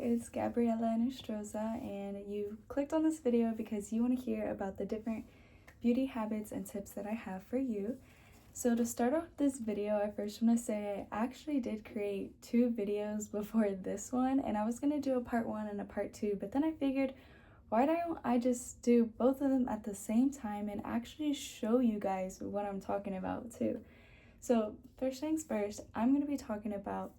it's Gabriela.Inestroza, and you clicked on this video because you want to hear about the different beauty habits and tips that I have for you. So to start off this video, I first want to say I actually did create 2 videos before this one, and I was going to do a part 1 and a part 2, but then I figured, why don't I just do both of them at the same time and actually show you guys what I'm talking about too. So first things first, I'm going to be talking about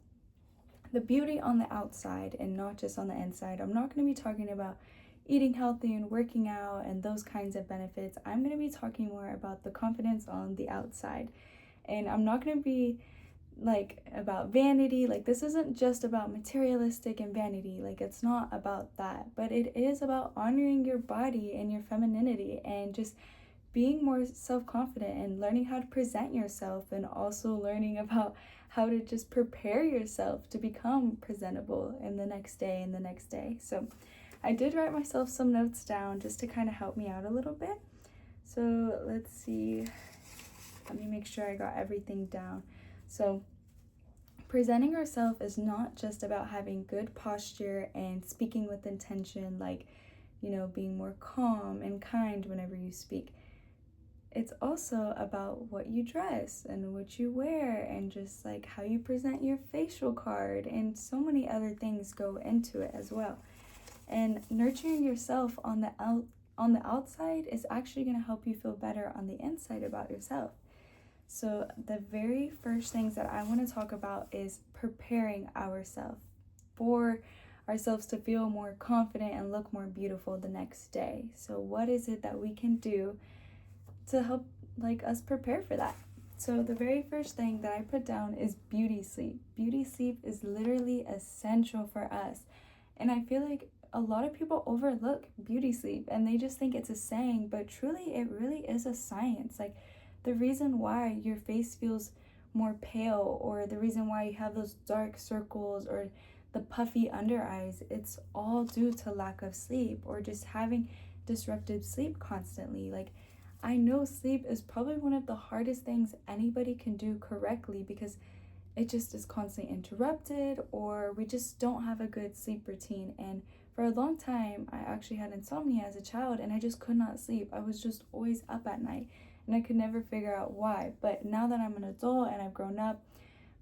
the beauty on the outside and not just on the inside. I'm not going to be talking about eating healthy and working out and those kinds of benefits. I'm going to be talking more about the confidence on the outside. And I'm not going to be like about vanity. Like, this isn't just about materialistic and vanity. Like, it's not about that, but it is about honoring your body and your femininity and just being more self-confident and learning how to present yourself, and also learning about how to just prepare yourself to become presentable in the next day and the next day. So I did write myself some notes down just to kind of help me out a little bit. So let's see, let me make sure I got everything down. So presenting yourself is not just about having good posture and speaking with intention, like, being more calm and kind whenever you speak. It's also about what you dress and what you wear and just like how you present your facial card, and so many other things go into it as well. And nurturing yourself on the outside is actually going to help you feel better on the inside about yourself. So the very first things that I want to talk about is preparing ourselves for ourselves to feel more confident and look more beautiful the next day. So what is it that we can do to help us prepare for that? So the very first thing that I put down is beauty sleep. Beauty sleep is literally essential for us. And I feel like a lot of people overlook beauty sleep and they just think it's a saying, but truly it really is a science. Like, the reason why your face feels more pale, or the reason why you have those dark circles or the puffy under eyes, it's all due to lack of sleep or just having disrupted sleep constantly. Like, I know sleep is probably one of the hardest things anybody can do correctly because it just is constantly interrupted, or we just don't have a good sleep routine. And for a long time, I actually had insomnia as a child and I just could not sleep. I was just always up at night and I could never figure out why. But now that I'm an adult and I've grown up,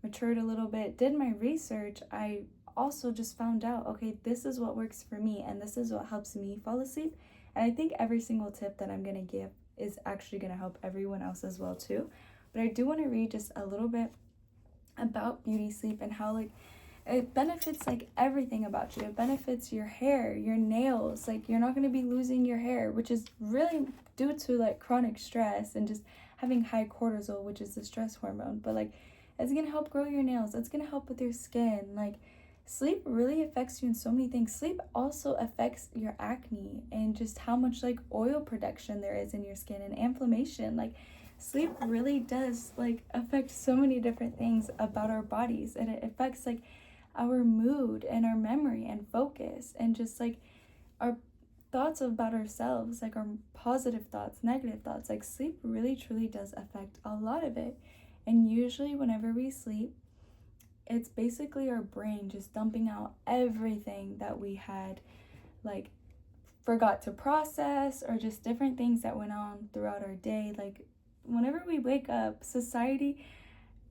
matured a little bit, did my research, I also just found out, okay, this is what works for me and this is what helps me fall asleep. And I think every single tip that I'm going to give is actually going to help everyone else as well too. But I do want to read just a little bit about beauty sleep and how it benefits everything about you. It benefits your hair, your nails. You're not going to be losing your hair, which is really due to chronic stress and just having high cortisol, which is the stress hormone. But it's going to help grow your nails. It's going to help with your skin. Sleep really affects you in so many things. Sleep also affects your acne and just how much oil production there is in your skin and inflammation. Sleep really does affect so many different things about our bodies, and it affects our mood and our memory and focus and just our thoughts about ourselves, our positive thoughts, negative thoughts. Sleep really truly does affect a lot of it. And usually whenever we sleep, it's basically our brain just dumping out everything that we had forgot to process, or just different things that went on throughout our day. Whenever we wake up, society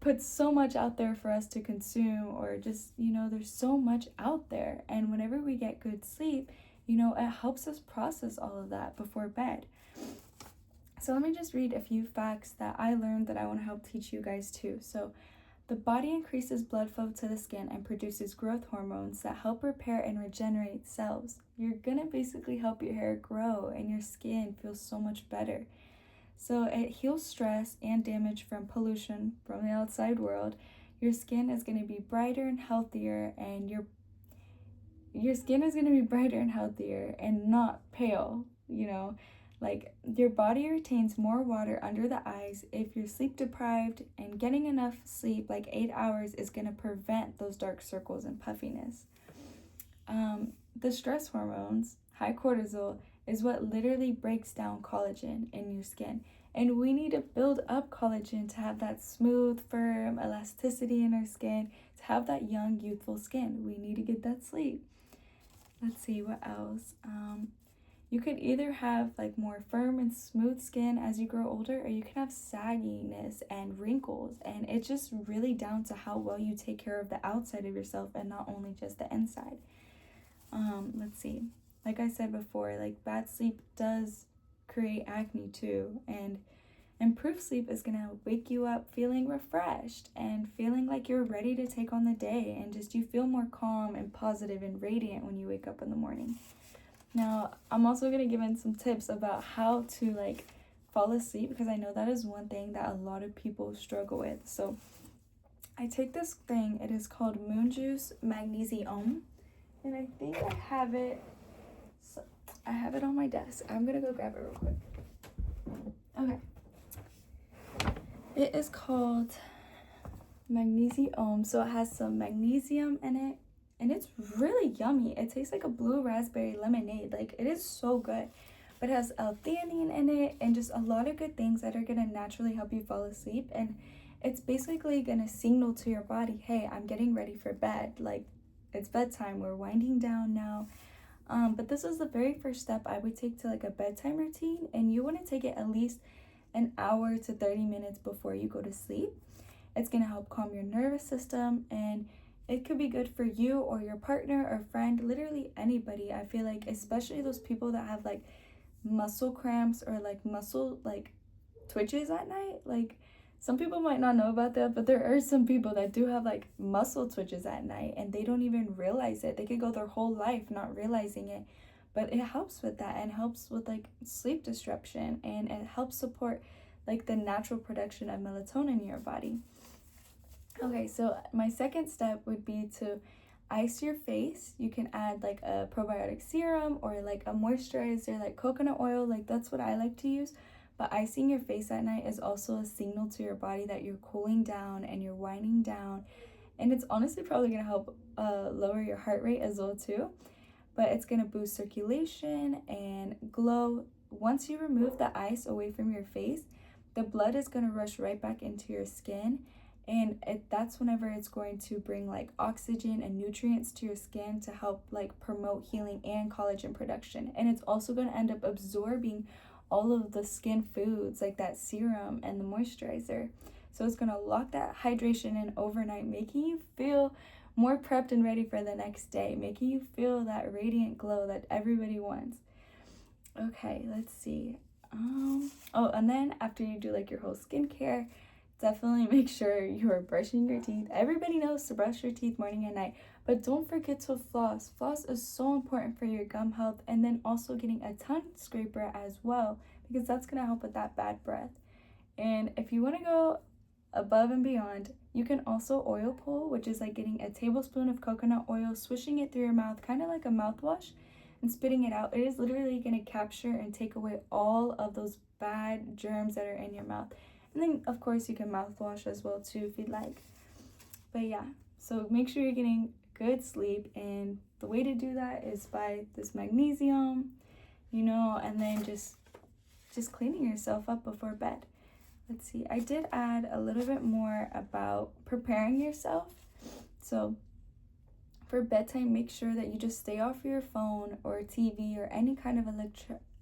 puts so much out there for us to consume, or just, there's so much out there. And whenever we get good sleep, it helps us process all of that before bed. So let me just read a few facts that I learned that I want to help teach you guys too. So the body increases blood flow to the skin and produces growth hormones that help repair and regenerate cells. You're gonna basically help your hair grow and your skin feel so much better. So it heals stress and damage from pollution from the outside world. Your skin is going to be brighter and healthier, and your skin is going to be brighter and healthier and not pale, your body retains more water under the eyes if you're sleep deprived, and getting enough sleep, 8 hours, is going to prevent those dark circles and puffiness. The stress hormones, high cortisol, is what literally breaks down collagen in your skin. And we need to build up collagen to have that smooth, firm elasticity in our skin, to have that young, youthful skin. We need to get that sleep. let's see what else. You could either have like more firm and smooth skin as you grow older, or you can have sagginess and wrinkles. And it's just really down to how well you take care of the outside of yourself and not only just the inside. Let's see. Like I said before, like bad sleep does create acne too. And improved sleep is gonna wake you up feeling refreshed and feeling like you're ready to take on the day, and just you feel more calm and positive and radiant when you wake up in the morning. Now, I'm also going to give in some tips about how to like fall asleep, because I know that is one thing that a lot of people struggle with. So I take this thing, it is called Moon Juice Magnesium, and I think I have it, so I have it on my desk. I'm going to go grab it real quick. Okay. It is called Magnesium, so it has some magnesium in it. And it's really yummy. It tastes like a blue raspberry lemonade. Like, it is so good. But it has L-theanine in it and just a lot of good things that are going to naturally help you fall asleep. And it's basically going to signal to your body, hey, I'm getting ready for bed. Like, it's bedtime. We're winding down now. But this is the very first step I would take to like a bedtime routine. And you want to take it at least an hour to 30 minutes before you go to sleep. It's going to help calm your nervous system, and it could be good for you or your partner or friend, literally anybody. I feel like especially those people that have like muscle cramps or like muscle like twitches at night. Like, some people might not know about that, but there are some people that do have like muscle twitches at night and they don't even realize it. They could go their whole life not realizing it, but it helps with that and helps with like sleep disruption, and it helps support like the natural production of melatonin in your body. Okay, so my second step would be to ice your face. You can add like a probiotic serum or like a moisturizer like coconut oil. Like, that's what I like to use. But icing your face at night is also a signal to your body that you're cooling down and you're winding down. And it's honestly probably going to help lower your heart rate as well too. But it's going to boost circulation and glow. Once you remove the ice away from your face, the blood is going to rush right back into your skin. And that's whenever it's going to bring like oxygen and nutrients to your skin to help like promote healing and collagen production. And it's also going to end up absorbing all of the skin foods like that serum and the moisturizer. So it's going to lock that hydration in overnight, making you feel more prepped and ready for the next day, making you feel that radiant glow that everybody wants. Okay, let's see. And then after you do like your whole skincare, definitely make sure you are brushing your teeth. Everybody knows to brush your teeth morning and night, but don't forget to floss. Floss is so important for your gum health, and then also getting a tongue scraper as well, because that's going to help with that bad breath. And if you want to go above and beyond, you can also oil pull, which is like getting a tablespoon of coconut oil, swishing it through your mouth, kind of like a mouthwash, and spitting it out. It is literally going to capture and take away all of those bad germs that are in your mouth. And then, of course, you can mouthwash as well, too, if you'd like. But yeah, so make sure you're getting good sleep. And the way to do that is by this magnesium, and then just cleaning yourself up before bed. Let's see. I did add a little bit more about preparing yourself. So for bedtime, make sure that you just stay off your phone or TV or any kind of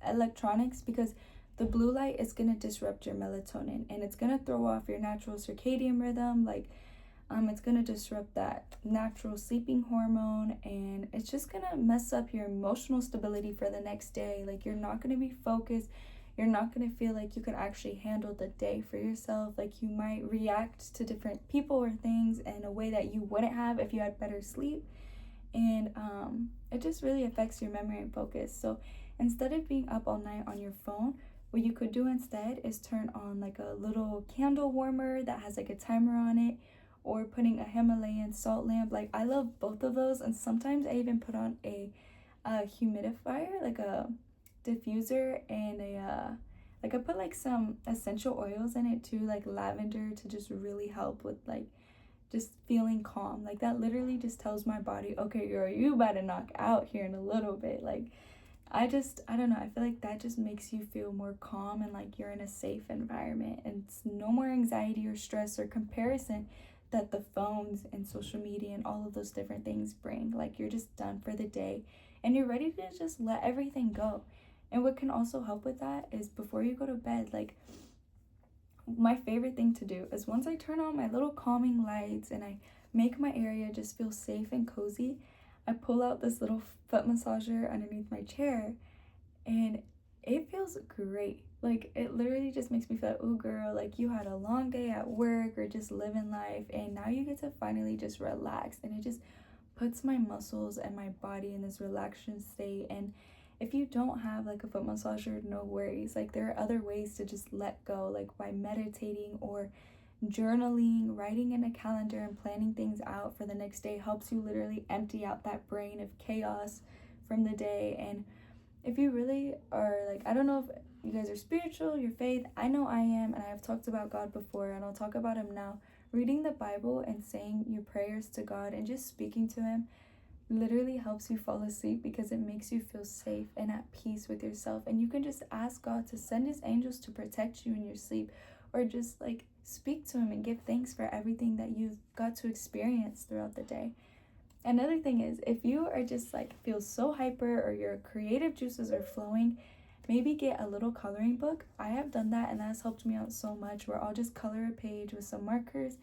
electronics, because the blue light is going to disrupt your melatonin, and it's going to throw off your natural circadian rhythm. It's going to disrupt that natural sleeping hormone, and it's just going to mess up your emotional stability for the next day. Like, you're not going to be focused. You're not going to feel like you can actually handle the day for yourself. Like, you might react to different people or things in a way that you wouldn't have if you had better sleep. And it just really affects your memory and focus. So instead of being up all night on your phone, what you could do instead is turn on like a little candle warmer that has like a timer on it, or putting a Himalayan salt lamp. Like, I love both of those, and sometimes I even put on a humidifier, like a diffuser, and I put like some essential oils in it too, like lavender, to just really help with like just feeling calm. Like, that literally just tells my body, okay, girl, you about to knock out here in a little bit. Like, I don't know, I feel like that just makes you feel more calm and like you're in a safe environment, and it's no more anxiety or stress or comparison that the phones and social media and all of those different things bring. Like, you're just done for the day, and you're ready to just let everything go. And what can also help with that is before you go to bed, like, my favorite thing to do is once I turn on my little calming lights and I make my area just feel safe and cozy, I pull out this little foot massager underneath my chair, and it feels great. Like, it literally just makes me feel like, oh girl, like you had a long day at work or just living life, and now you get to finally just relax, and it just puts my muscles and my body in this relaxation state. And if you don't have like a foot massager, no worries. Like, there are other ways to just let go, like by meditating or journaling. Writing in a calendar and planning things out for the next day helps you literally empty out that brain of chaos from the day. And if you really are, like, I don't know if you guys are spiritual, your faith, I know I am, and I have talked about God before, and I'll talk about him now. Reading the Bible and saying your prayers to God and just speaking to him literally helps you fall asleep because it makes you feel safe and at peace with yourself. And you can just ask God to send his angels to protect you in your sleep, or just like speak to him and give thanks for everything that you've got to experience throughout the day. Another thing is, if you are just like feel so hyper or your creative juices are flowing, maybe get a little coloring book. I have done that, and that's helped me out so much, where I'll just color a page with some markers,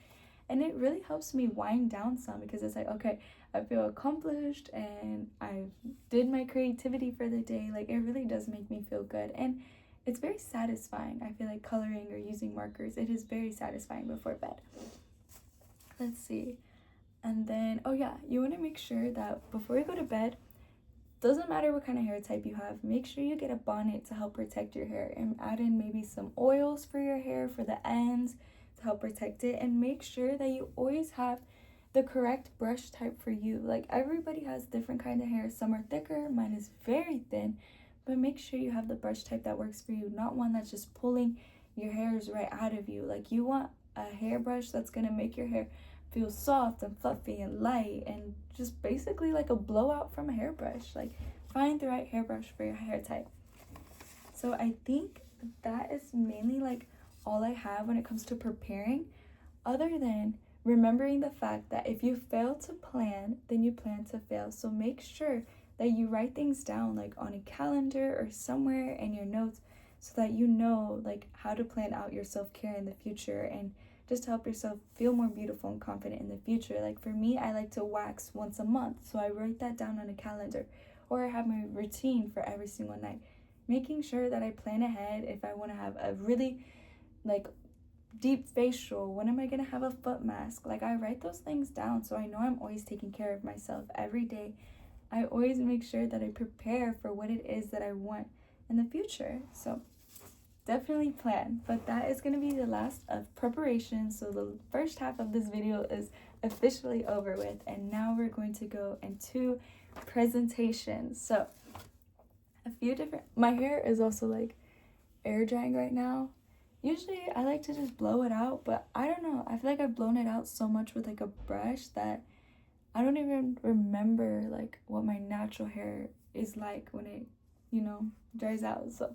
and it really helps me wind down some, because it's like, okay, I feel accomplished and I did my creativity for the day. Like, it really does make me feel good, and it's very satisfying. I feel like coloring or using markers, it is very satisfying before bed. Let's see. And then, oh yeah, you want to make sure that before you go to bed, doesn't matter what kind of hair type you have, make sure you get a bonnet to help protect your hair, and add in maybe some oils for your hair for the ends to help protect it. And make sure that you always have the correct brush type for you. Like, everybody has different kind of hair. Some are thicker, mine is very thin, but make sure you have the brush type that works for you, not one that's just pulling your hairs right out of you. Like, you want a hairbrush that's gonna make your hair feel soft and fluffy and light, and just basically like a blowout from a hairbrush. Like, find the right hairbrush for your hair type. So I think that is mainly like all I have when it comes to preparing, other than remembering the fact that if you fail to plan, then you plan to fail. So make sure that you write things down, like on a calendar or somewhere in your notes, so that you know like how to plan out your self-care in the future, and just to help yourself feel more beautiful and confident in the future. Like, for me, I like to wax once a month, so I write that down on a calendar, or I have my routine for every single night, making sure that I plan ahead. If I want to have a really like deep facial, when am I gonna have a foot mask, like, I write those things down, so I know I'm always taking care of myself every day. I always make sure that I prepare for what it is that I want in the future. So definitely plan. But that is going to be the last of preparation. So the first half of this video is officially over with, and now we're going to go into presentation. So a few different, my hair is also like air drying right now. Usually I like to just blow it out, but I don't know, I feel like I've blown it out so much with like a brush that I don't even remember like what my natural hair is like when it, you know, dries out. So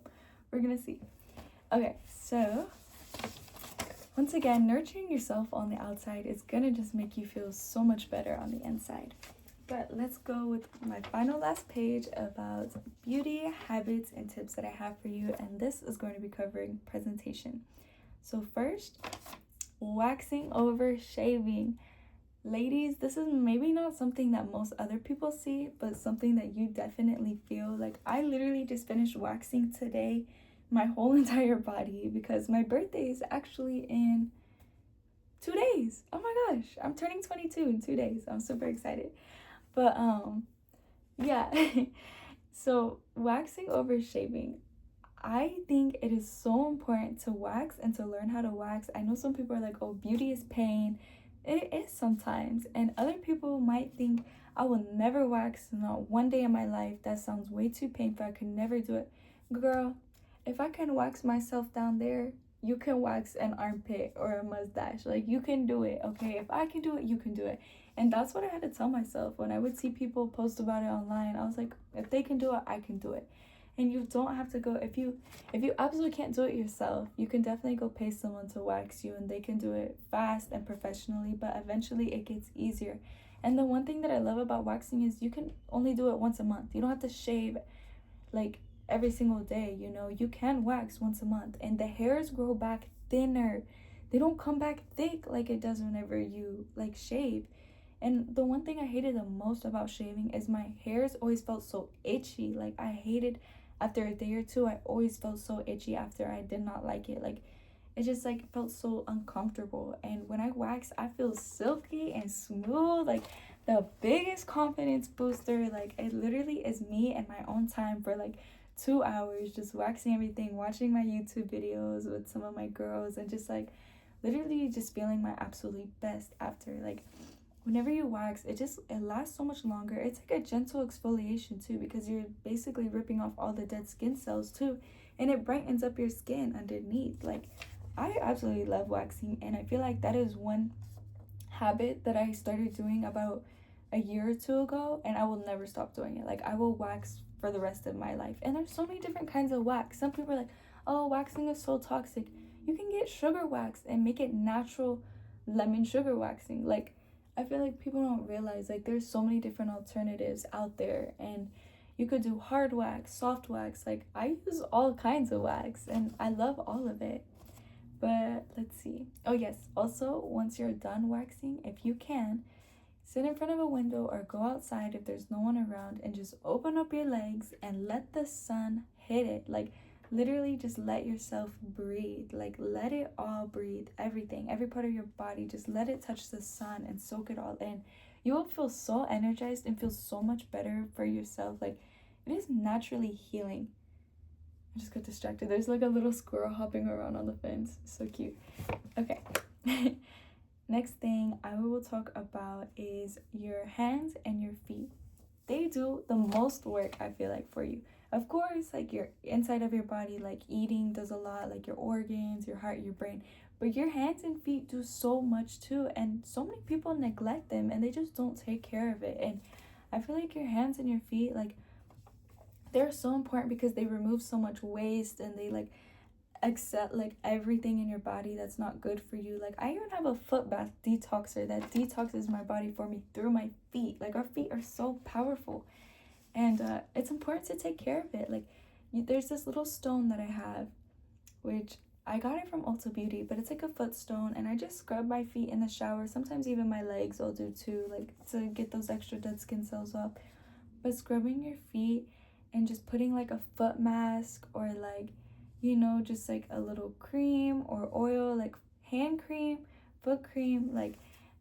we're gonna see. Okay, so once again, nurturing yourself on the outside is gonna just make you feel so much better on the inside. But let's go with my final last page about beauty habits and tips that I have for you, and this is going to be covering presentation. So first, waxing over shaving. Ladies, this is maybe not something that most other people see, but something that you definitely feel. Like, I literally just finished waxing today my whole entire body, because my birthday is actually in 2 days. Oh my gosh, I'm turning 22 in 2 days. I'm super excited. But yeah. So waxing over shaving, I think it is so important to wax and to learn how to wax. I know some people are like, oh, beauty is pain. It is sometimes, and other people might think, I will never wax, not one day in my life. That sounds way too painful. I could never do it. Girl, if I can wax myself down there, you can wax an armpit or a mustache. Like, you can do it, okay? If I can do it, you can do it. And that's what I had to tell myself when I would see people post about it online. I was like, if they can do it, I can do it. And you don't have to go, if you absolutely can't do it yourself, you can definitely go pay someone to wax you, and they can do it fast and professionally, but eventually it gets easier. And the one thing that I love about waxing is you can only do it once a month. You don't have to shave like every single day, you know. You can wax once a month, and the hairs grow back thinner. They don't come back thick like it does whenever you like shave. And the one thing I hated the most about shaving is my hairs always felt so itchy. Like I hated, after a day or two, I always felt so itchy after I did not like it. Like it just like felt so uncomfortable. And when I wax, I feel silky and smooth, like the biggest confidence booster. Like it literally is me and my own time for like 2 hours, just waxing everything, watching my YouTube videos with some of my girls, and just like literally just feeling my absolutely best after. Like whenever you wax, it lasts so much longer. It's like a gentle exfoliation too, because you're basically ripping off all the dead skin cells too, and it brightens up your skin underneath. Like I absolutely love waxing, and I feel like that is one habit that I started doing about a year or two ago, and I will never stop doing it. Like I will wax for the rest of my life. And there's so many different kinds of wax. Some people are like, oh, waxing is so toxic. You can get sugar wax and make it natural lemon sugar waxing. Like I feel like people don't realize like there's so many different alternatives out there, and you could do hard wax, soft wax. Like I use all kinds of wax and I love all of it. But let's see. Oh yes, also once you're done waxing, if you can, sit in front of a window or go outside if there's no one around, and just open up your legs and let the sun hit it. Like literally just let yourself breathe. Like let it all breathe. Everything, every part of your body, just let it touch the sun and soak it all in. You will feel so energized and feel so much better for yourself. Like it is naturally healing. I just got distracted. There's like a little squirrel hopping around on the fence. So cute. Okay. Next thing I will talk about is your hands and your feet. They do the most work, I feel like, for you. Of course, like your inside of your body, like eating does a lot, like your organs, your heart, your brain. But your hands and feet do so much too. And so many people neglect them and they just don't take care of it. And I feel like your hands and your feet, like, they're so important because they remove so much waste, and they like accept like everything in your body that's not good for you. Like I even have a foot bath detoxer that detoxes my body for me through my feet. Like our feet are so powerful, and it's important to take care of it. Like there's this little stone that I have, which I got it from Ulta Beauty, but it's like a foot stone, and I just scrub my feet in the shower. Sometimes even my legs I'll do too, like to get those extra dead skin cells off. But scrubbing your feet and just putting like a foot mask, or like, you know, just like a little cream or oil, like hand cream, foot cream, like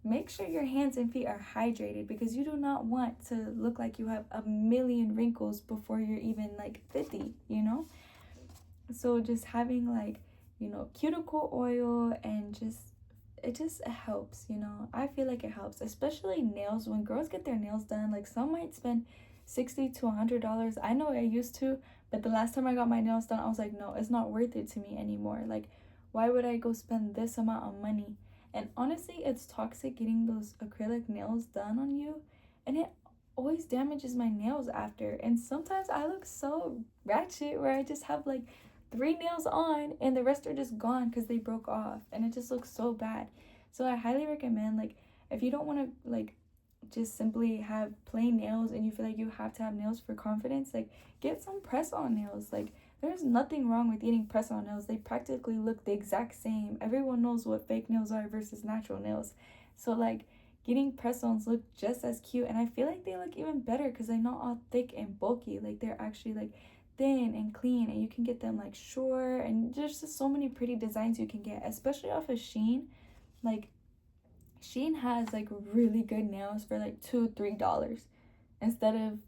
make sure your hands and feet are hydrated, because you do not want to look like you have a million wrinkles before you're even like 50, you know? So just having like, you know, cuticle oil, and it just helps, you know. I feel like it helps, especially nails. When girls get their nails done, like some might spend $60 to $100. I know I used to, but the last time I got my nails done, I was like, no, it's not worth it to me anymore. Like, why would I go spend this amount of money? And honestly, it's toxic getting those acrylic nails done on you, and it always damages my nails after. And sometimes I look so ratchet where I just have like 3 nails on and the rest are just gone because they broke off, and it just looks so bad. So I highly recommend, like, if you don't want to like just simply have plain nails and you feel like you have to have nails for confidence, like get some press-on nails. Like there's nothing wrong with getting press-on nails. They practically look the exact same. Everyone knows what fake nails are versus natural nails. So like getting press-ons look just as cute, and I feel like they look even better because they're not all thick and bulky. Like they're actually like thin and clean, and you can get them like short, and there's just so many pretty designs you can get, especially off of Shein. Like Shein has like really good nails for like $2-3 instead of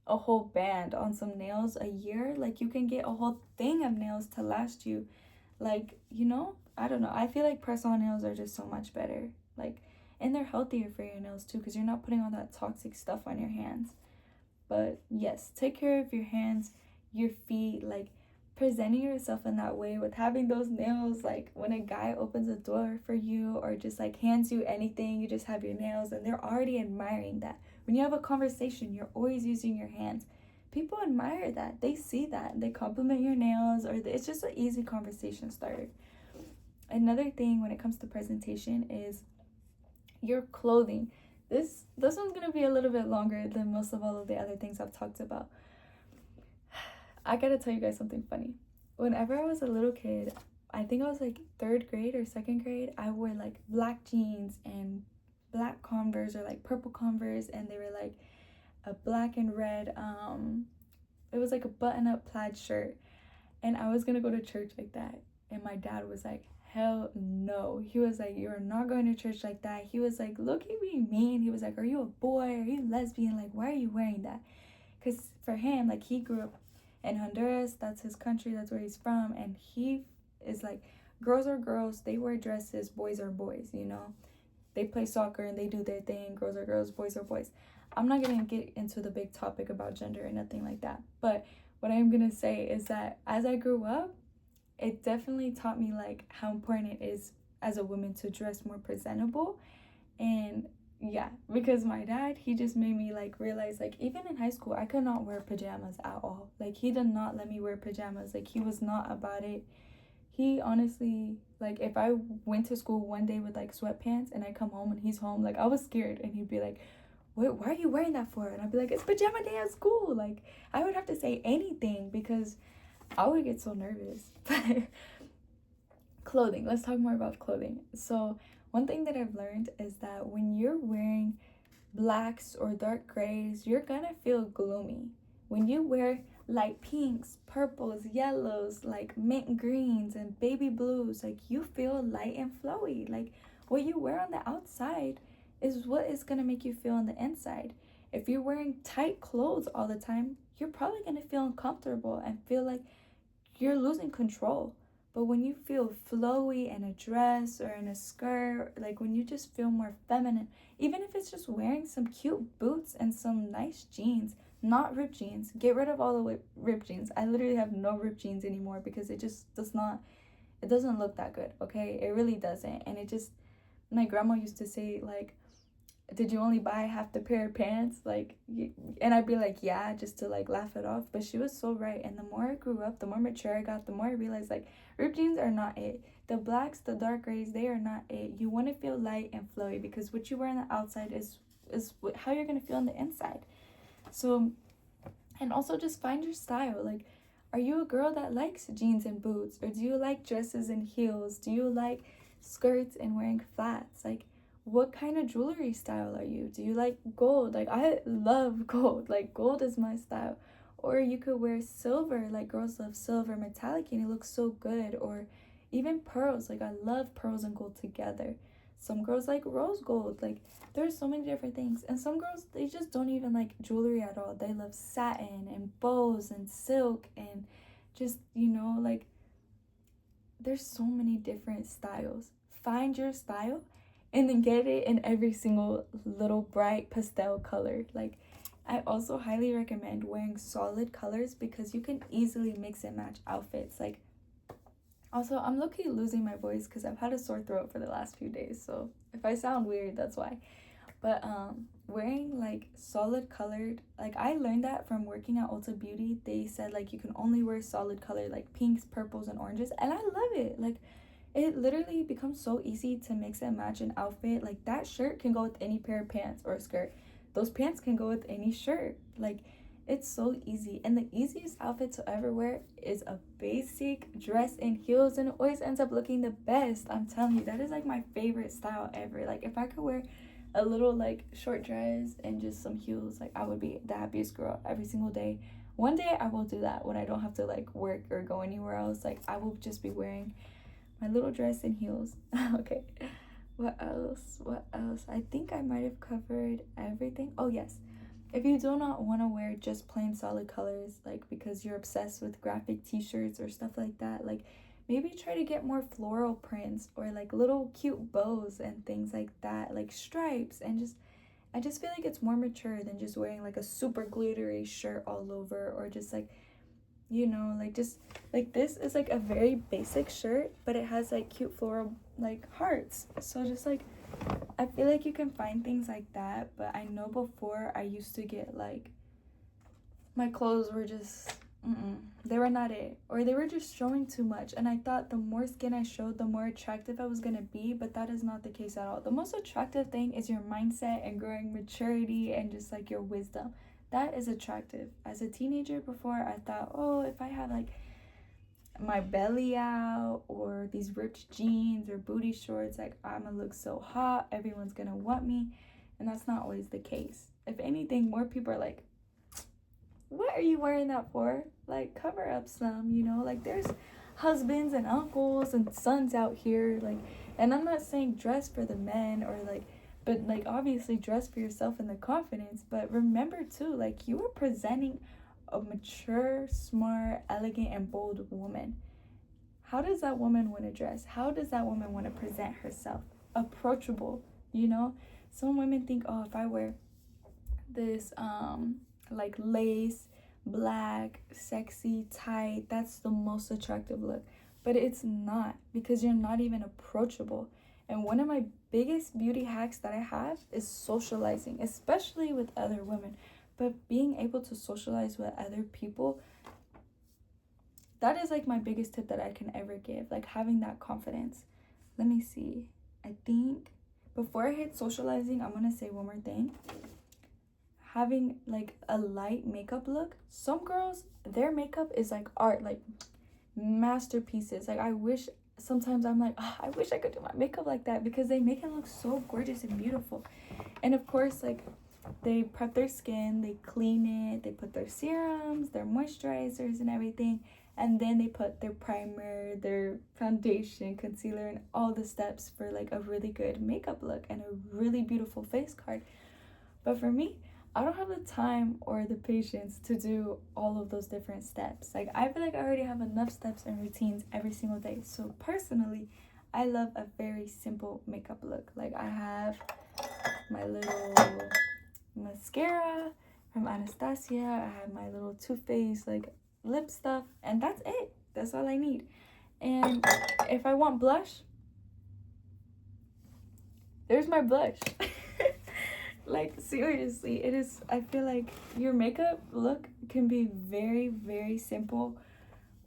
a whole band on some nails a year. Like you can get a whole thing of nails to last you, like, you know, I don't know. I feel like press-on nails are just so much better. Like, and they're healthier for your nails too, because you're not putting all that toxic stuff on your hands. But yes, take care of your hands, your feet, like presenting yourself in that way with having those nails. Like when a guy opens a door for you or just like hands you anything, you just have your nails, and they're already admiring that. When you have a conversation, you're always using your hands. People admire that. They see that. They compliment your nails, or it's just an easy conversation starter. Another thing when it comes to presentation is your clothing. This one's gonna be a little bit longer than most of all of the other things I've talked about. I gotta tell you guys something funny. Whenever I was a little kid, I think I was like 3rd grade or 2nd grade, I wore like black jeans and black Converse or like purple Converse, and they were like a black and red it was like a button-up plaid shirt, and I was gonna go to church like that, and my dad was like, hell no. He was like, you're not going to church like that. He was like, look at me mean. He was like, are you a boy? Are you lesbian? Like, why are you wearing that? Because for him, like, he grew up in Honduras. That's his country. That's where he's from. And he is like, girls are girls. They wear dresses. Boys are boys, you know? They play soccer and they do their thing. Girls are girls. Boys are boys. I'm not going to get into the big topic about gender or nothing like that. But what I'm going to say is that as I grew up, it definitely taught me like how important it is as a woman to dress more presentable. And yeah, because my dad, he just made me like realize, like, even in high school, I could not wear pajamas at all. Like, he did not let me wear pajamas. Like, he was not about it. He honestly, like, if I went to school one day with like sweatpants and I come home and he's home, like, I was scared, and he'd be like, why are you wearing that for? And I'd be like, it's pajama day at school. Like, I would have to say anything because I would get so nervous. Clothing. Let's talk more about clothing. So one thing that I've learned is that when you're wearing blacks or dark grays, you're gonna feel gloomy. When you wear light pinks, purples, yellows, like mint greens and baby blues, like, you feel light and flowy. Like, what you wear on the outside is what is gonna make you feel on the inside. If you're wearing tight clothes all the time, you're probably gonna feel uncomfortable and feel like you're losing control. But when you feel flowy in a dress or in a skirt, like when you just feel more feminine, even if it's just wearing some cute boots and some nice jeans, not ripped jeans. Get rid of all the ripped jeans. I literally have no ripped jeans anymore because it just it doesn't look that good, okay? It really doesn't. And it just, my grandma used to say, like, did you only buy half the pair of pants? Like, and I'd be like, yeah, just to like laugh it off. But she was so right. And the more I grew up, the more mature I got, the more I realized, like, ripped jeans are not it. The blacks, the dark grays, they are not it. You want to feel light and flowy because what you wear on the outside is how you're going to feel on the inside. So, and also just find your style. Like, are you a girl that likes jeans and boots? Or do you like dresses and heels? Do you like skirts and wearing flats? Like, what kind of jewelry style are you? Do you like gold? Like, I love gold. Like, gold is my style. Or you could wear silver. Like, girls love silver, metallic, and it looks so good. Or even pearls. Like, I love pearls and gold together. Some girls like rose gold. Like, there's so many different things. And some girls, they just don't even like jewelry at all. They love satin and bows and silk and just, you know, like, there's so many different styles. Find your style and then get it in every single little bright pastel color. Like, I also highly recommend wearing solid colors because you can easily mix and match outfits. Like, also, I'm low-key losing my voice because I've had a sore throat for the last few days, so if I sound weird, that's why. But wearing like solid colored, like, I learned that from working at Ulta Beauty. They said, like, you can only wear solid color, like pinks, purples, and oranges, and I love it. Like, it literally becomes so easy to mix and match an outfit. Like, that shirt can go with any pair of pants or a skirt. Those pants can go with any shirt. Like, it's so easy. And the easiest outfit to ever wear is a basic dress and heels, and it always ends up looking the best. I'm telling you, that is like my favorite style ever. Like, if I could wear a little like short dress and just some heels, like, I would be the happiest girl every single day. One day I will do that when I don't have to like work or go anywhere else. Like, I will just be wearing my little dress and heels. Okay, what else? I think I might have covered everything. Oh yes, if you do not want to wear just plain solid colors, like, because you're obsessed with graphic t-shirts or stuff like that, like, maybe try to get more floral prints or like little cute bows and things like that, like stripes, and I just feel like it's more mature than just wearing like a super glittery shirt all over, or just like, you know, like, just like, this is like a very basic shirt, but it has like cute floral like hearts. So just like, I feel like you can find things like that. But I know before I used to get like, my clothes were just they were not it, or they were just showing too much. And I thought the more skin I showed, the more attractive I was gonna be, but that is not the case at all. The most attractive thing is your mindset and growing maturity and just like your wisdom. That is attractive. As a teenager before, I thought, oh, if I have like my belly out or these ripped jeans or booty shorts, like I'm gonna look so hot, everyone's gonna want me. And that's not always the case. If anything, more people are like, what are you wearing that for? Like, cover up some, you know? Like, there's husbands and uncles and sons out here, like, and I'm not saying dress for the men or like, but like obviously dress for yourself and the confidence. But remember too, like, you are presenting a mature, smart, elegant, and bold woman. How does that woman want to dress? How does that woman want to present herself? Approachable, you know? Some women think, oh, if I wear this like lace, black, sexy, tight, that's the most attractive look. But it's not, because you're not even approachable. And one of my biggest beauty hacks that I have is socializing, especially with other women. But being able to socialize with other people, that is like my biggest tip that I can ever give, like having that confidence. Let me see. I think before I hit socializing, I'm gonna say one more thing. Having like a light makeup look. Some girls, their makeup is like art, like masterpieces. Like I wish, sometimes I'm like, oh, I wish I could do my makeup like that, because they make it look so gorgeous and beautiful. And of course, like, they prep their skin, they clean it, they put their serums, their moisturizers and everything, and then they put their primer, their foundation, concealer, and all the steps for like a really good makeup look and a really beautiful face card. But for me, I don't have the time or the patience to do all of those different steps. Like, I feel like I already have enough steps and routines every single day. So personally, I love a very simple makeup look. Like, I have my little mascara from Anastasia. I have my little Too Faced like lip stuff, and that's it. That's all I need. And if I want blush, there's my blush. Like, seriously, it is, I feel like your makeup look can be very, very simple,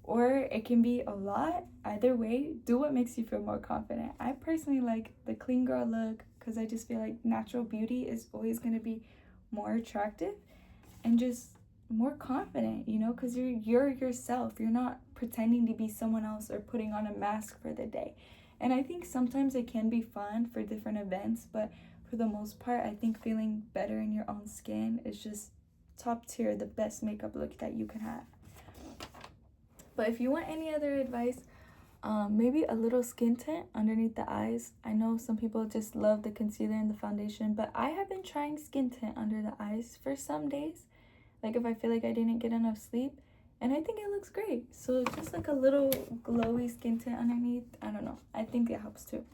or it can be a lot. Either way, do what makes you feel more confident. I personally like the clean girl look, because I just feel like natural beauty is always going to be more attractive and just more confident, you know, because you're yourself. You're not pretending to be someone else or putting on a mask for the day. And I think sometimes it can be fun for different events, but for the most part, I think feeling better in your own skin is just top tier, the best makeup look that you can have. But if you want any other advice, maybe a little skin tint underneath the eyes. I know some people just love the concealer and the foundation, but I have been trying skin tint under the eyes for some days, like if I feel like I didn't get enough sleep, and I think it looks great. So just like a little glowy skin tint underneath, I don't know, I think it helps too.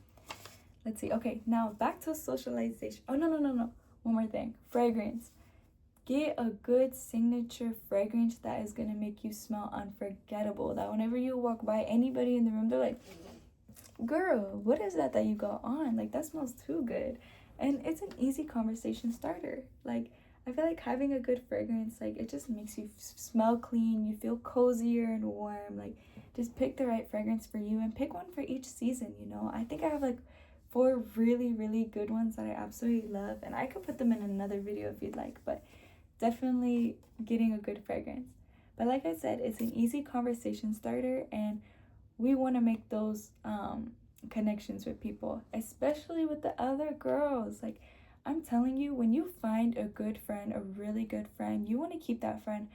Let's see. Okay, now back to socialization. Oh, no. One more thing. Fragrance. Get a good signature fragrance that is going to make you smell unforgettable. That whenever you walk by anybody in the room, they're like, girl, what is that you got on? Like, that smells too good. And it's an easy conversation starter. Like, I feel like having a good fragrance, like, it just makes you smell clean. You feel cozier and warm. Like, just pick the right fragrance for you and pick one for each season, you know? I think I have, like, 4 really, really good ones that I absolutely love. And I could put them in another video if you'd like, but definitely getting a good fragrance. But like I said, it's an easy conversation starter, and we want to make those connections with people, especially with the other girls. Like, I'm telling you, when you find a good friend, a really good friend, you want to keep that friend.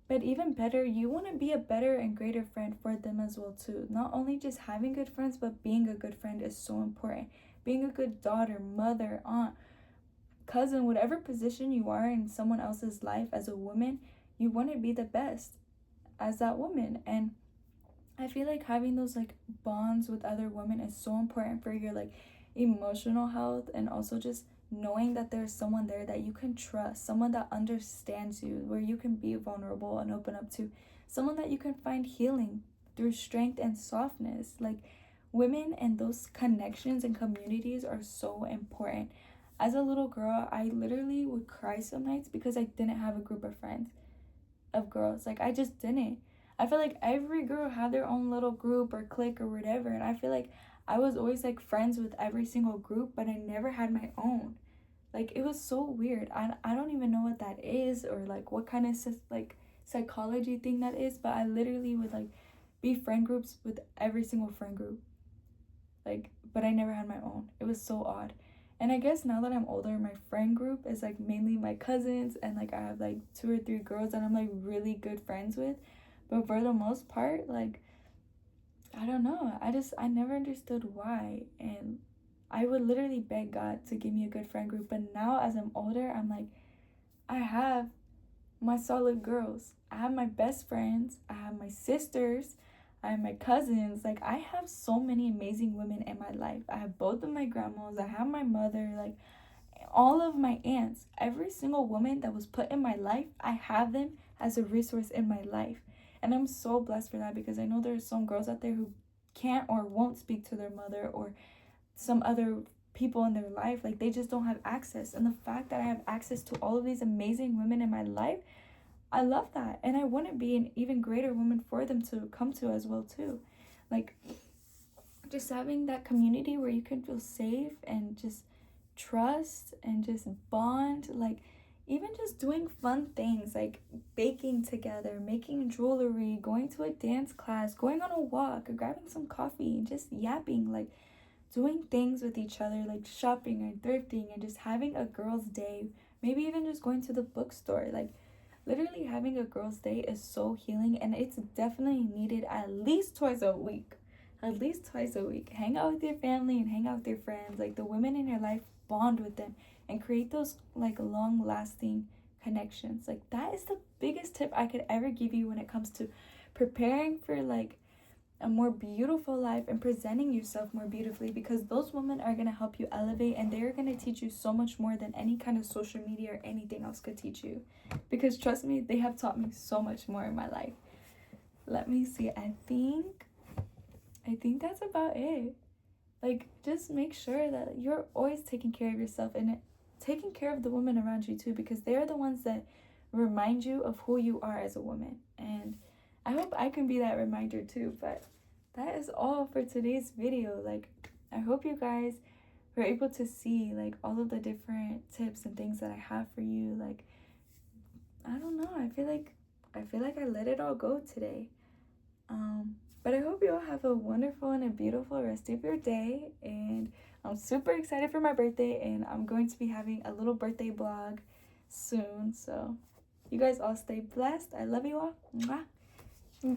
But even better, you want to be a better and greater friend for them as well too. Not only just having good friends, but being a good friend is so important. Being a good daughter, mother, aunt, cousin, whatever position you are in someone else's life as a woman, you want to be the best as that woman. And I feel like having those like bonds with other women is so important for your like emotional health, and also just knowing that there's someone there that you can trust, someone that understands you, where you can be vulnerable and open up to, someone that you can find healing through strength and softness. Like, women and those connections and communities are so important. As a little girl, I literally would cry some nights because I didn't have a group of friends, of girls. Like, I just didn't. I feel like every girl had their own little group or clique or whatever, and I feel like I was always like friends with every single group, but I never had my own. Like, it was so weird. I don't even know what that is, or like what kind of like psychology thing that is, but I literally would like be friend groups with every single friend group, like, but I never had my own. It was so odd. And I guess now that I'm older, my friend group is like mainly my cousins, and like I have like 2 or 3 girls that I'm like really good friends with, but for the most part, like, I don't know, I never understood why. And I would literally beg God to give me a good friend group. But now as I'm older, I'm like, I have my solid girls. I have my best friends. I have my sisters. I have my cousins. Like, I have so many amazing women in my life. I have both of my grandmas. I have my mother. Like, all of my aunts. Every single woman that was put in my life, I have them as a resource in my life. And I'm so blessed for that, because I know there are some girls out there who can't or won't speak to their mother or some other people in their life. Like, they just don't have access. And the fact that I have access to all of these amazing women in my life, I love that. And I want to be an even greater woman for them to come to as well too. Like, just having that community where you can feel safe and just trust and just bond. Like, even just doing fun things like baking together, making jewelry, going to a dance class, going on a walk, or grabbing some coffee and just yapping, like doing things with each other, like shopping and thrifting, and just having a girl's day. Maybe even just going to the bookstore. Like, literally having a girl's day is so healing, and it's definitely needed at least twice a week. At least twice a week. Hang out with your family and hang out with your friends. Like, the women in your life, bond with them and create those like long lasting connections. Like, that is the biggest tip I could ever give you when it comes to preparing for like a more beautiful life and presenting yourself more beautifully, because those women are going to help you elevate, and they're going to teach you so much more than any kind of social media or anything else could teach you. Because trust me, they have taught me so much more in my life. Let me see. I think that's about it. Like, just make sure that you're always taking care of yourself and taking care of the women around you too, because they're the ones that remind you of who you are as a woman. And I hope I can be that reminder too. But that is all for today's video. Like, I hope you guys were able to see like all of the different tips and things that I have for you. Like, I don't know, I feel like I let it all go today. But I hope you all have a wonderful and a beautiful rest of your day. And I'm super excited for my birthday, and I'm going to be having a little birthday vlog soon. So you guys all stay blessed. I love you all. Mwah.